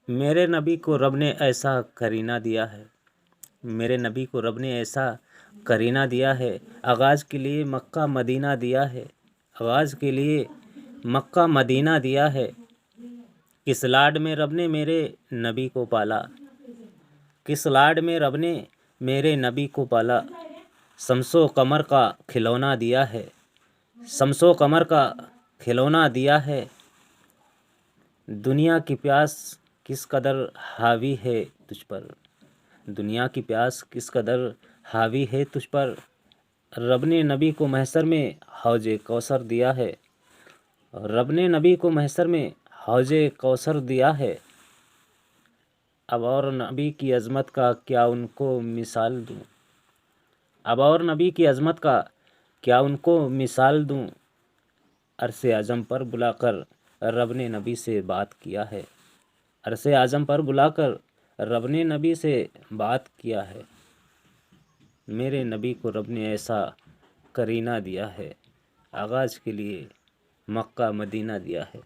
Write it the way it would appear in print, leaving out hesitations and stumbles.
میرے نبی کو رب نے ایسا کرینہ دیا ہے، میرے نبی کو رب نے ایسا کرینہ دیا ہے، آغاز کے لیے مکہ مدینہ دیا ہے، آغاز کے لیے مکہ مدینہ دیا ہے۔ کس لاڈ میں رب نے میرے نبی کو پالا، کس لاڈ میں رب نے میرے نبی کو پالا، شمس و قمر کا کھلونا دیا ہے، شمس و قمر کا کھلونا دیا ہے۔ دنیا کی پیاس کس قدر حاوی ہے تجھ پر، دنیا کی پیاس کس قدر حاوی ہے تجھ پر، رب نے نبی کو محشر میں حوض کوثر دیا ہے، رب نے نبی کو محشر میں حوض کوثر دیا ہے۔ اب اور نبی کی عظمت کا کیا ان کو مثال دوں، اب اور نبی کی عظمت کا کیا ان کو مثال دوں، عرش اعظم پر بلا کر رب نے نبی سے بات کیا ہے، عرش اعظم پر بلا کر رب نے نبی سے بات کیا ہے۔ میرے نبی کو رب نے ایسا کرینہ دیا ہے، آغاز کے لیے مکہ مدینہ دیا ہے۔